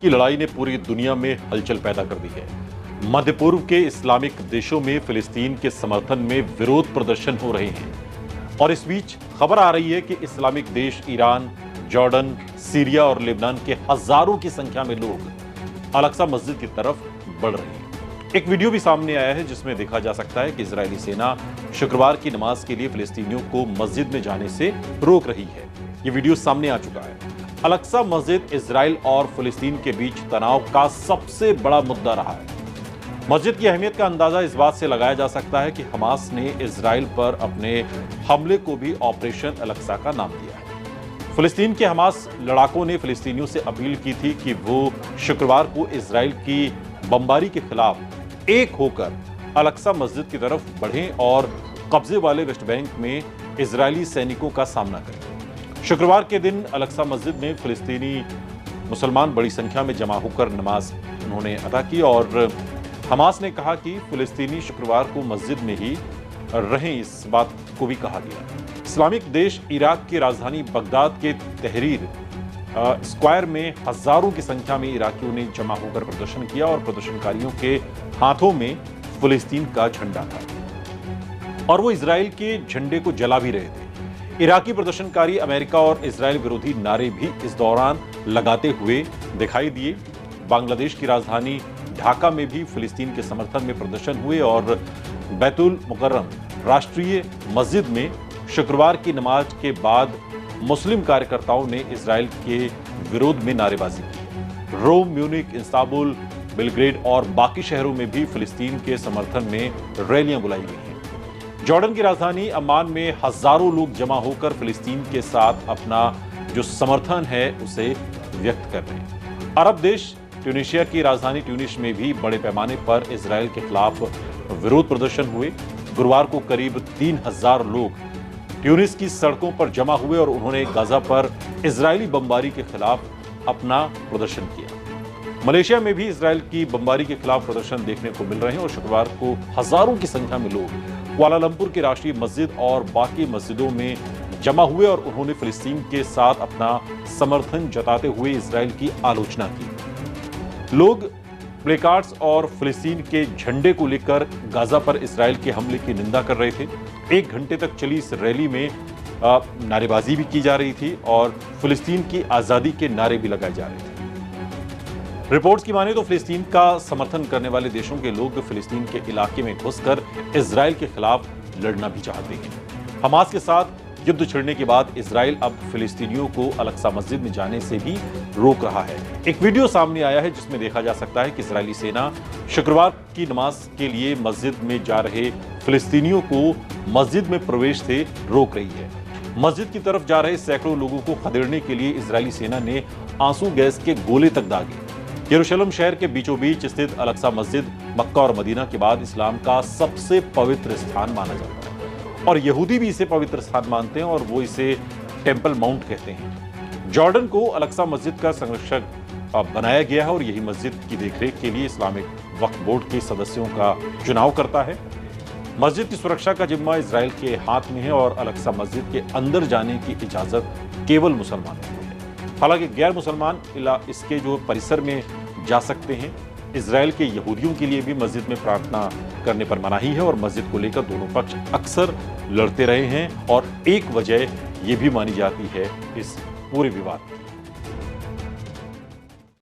की लड़ाई ने पूरी दुनिया में हलचल पैदा कर दी है। मध्य पूर्व के इस्लामिक देशों में फिलिस्तीन के समर्थन में विरोध प्रदर्शन हो रहे हैं और इस बीच खबर आ रही है कि इस्लामिक देश ईरान, जॉर्डन, सीरिया और लेबनान के हजारों की संख्या में लोग अल-अक्सा मस्जिद की तरफ बढ़ रहे हैं। एक वीडियो भी सामने आया है जिसमें देखा जा सकता है कि इजरायली सेना शुक्रवार की नमाज के लिए फिलिस्तीनियों को मस्जिद में जाने से रोक रही है। ये वीडियो सामने आ चुका है। अल-अक्सा मस्जिद इजराइल और फिलिस्तीन के बीच तनाव का सबसे बड़ा मुद्दा रहा है। मस्जिद की अहमियत का अंदाजा इस बात से लगाया जा सकता है कि हमास ने इजराइल पर अपने हमले को भी ऑपरेशन अल-अक्सा का नाम दिया है। फिलिस्तीन के हमास लड़ाकों ने फिलिस्तीनियों से अपील की थी कि वो शुक्रवार को इजराइल की बमबारी के खिलाफ एक होकर अल-अक्सा मस्जिद की तरफ बढ़ें और कब्जे वाले वेस्ट बैंक में इजरायली सैनिकों का सामना करें। शुक्रवार के दिन अल-अक्सा मस्जिद में फिलिस्तीनी मुसलमान बड़ी संख्या में जमा होकर नमाज उन्होंने अदा की और हमास ने कहा कि फिलिस्तीनी शुक्रवार को मस्जिद में ही रहें, इस बात को भी कहा गया। इस्लामिक देश इराक की राजधानी बगदाद के तहरीर स्क्वायर में हजारों की संख्या में इराकियों ने जमा होकर प्रदर्शन किया और प्रदर्शनकारियों के हाथों में फिलिस्तीन का झंडा था और वो इजराइल के झंडे को जला भी रहे थे। इराकी प्रदर्शनकारी अमेरिका और इजराइल विरोधी नारे भी इस दौरान लगाते हुए दिखाई दिए। बांग्लादेश की राजधानी ढाका में भी फिलिस्तीन के समर्थन में प्रदर्शन हुए और बैतुल मुकर्रम राष्ट्रीय मस्जिद में शुक्रवार की नमाज के बाद मुस्लिम कार्यकर्ताओं ने इजराइल के विरोध में नारेबाजी की। रोम, म्यूनिख, इस्तांबुल, बेलग्रेड और बाकी शहरों में भी फिलिस्तीन के समर्थन में रैलियां बुलाई गई हैं। जॉर्डन की राजधानी अम्मान में हजारों लोग जमा होकर फिलिस्तीन के साथ अपना जो समर्थन है उसे व्यक्त कर रहे हैं। अरब देश ट्यूनीशिया की राजधानी ट्यूनिस में भी बड़े पैमाने पर इजराइल के खिलाफ विरोध प्रदर्शन हुए। गुरुवार को करीब 3000 लोग ट्यूनिस की सड़कों पर जमा हुए और उन्होंने गाजा पर इजरायली बमबारी के खिलाफ अपना प्रदर्शन किया। मलेशिया में भी इजराइल की बमबारी के खिलाफ प्रदर्शन देखने को मिल रहे हैं और शुक्रवार को हजारों की संख्या में लोग कुआलालंपुर की राष्ट्रीय मस्जिद और बाकी मस्जिदों में जमा हुए और उन्होंने फिलिस्तीन के साथ अपना समर्थन जताते हुए इजराइल की आलोचना की। लोग प्लेकार्ड्स और फिलिस्तीन के झंडे को लेकर गाजा पर इजराइल के हमले की निंदा कर रहे थे। 1 घंटे तक चली इस रैली में नारेबाजी भी की जा रही थी और फिलिस्तीन की आजादी के नारे भी लगाए जा रहे थे। रिपोर्ट्स की माने तो फिलिस्तीन का समर्थन करने वाले देशों के लोग फिलिस्तीन के इलाके में घुसकर इजराइल के खिलाफ लड़ना भी चाहते हैं। हमास के साथ युद्ध छिड़ने के बाद इजराइल अब फिलिस्तीनियों को अल-अक्सा मस्जिद में जाने से भी रोक रहा है। एक वीडियो सामने आया है जिसमें देखा जा सकता है कि इजरायली सेना शुक्रवार की नमाज के लिए मस्जिद में जा रहे फिलिस्तीनियों को मस्जिद में प्रवेश से रोक रही है। मस्जिद की तरफ जा रहे सैकड़ों लोगों को खदेड़ने के लिए इजरायली सेना ने आंसू गैस के गोले तक दागे। यरूशलेम शहर के बीचों बीच स्थित अल-अक्सा मस्जिद मक्का और मदीना के बाद इस्लाम का सबसे पवित्र स्थान माना जाता है और यहूदी भी इसे पवित्र स्थान मानते हैं और वो इसे टेंपल माउंट कहते हैं। जॉर्डन को अल-अक्सा मस्जिद का संरक्षक बनाया गया है और यही मस्जिद की देखरेख के लिए इस्लामिक वक्फ बोर्ड के सदस्यों का चुनाव करता है। मस्जिद की सुरक्षा का जिम्मा इजराइल के हाथ में है और अल-अक्सा मस्जिद के अंदर जाने की इजाजत केवल मुसलमानों को है। हालांकि गैर मुसलमान इसके जो परिसर में जा सकते हैं। इजराइल के यहूदियों के लिए भी मस्जिद में प्रार्थना करने पर मनाही है और मस्जिद को लेकर दोनों पक्ष अक्सर लड़ते रहे हैं और एक वजह यह भी मानी जाती है इस पूरे विवाद की।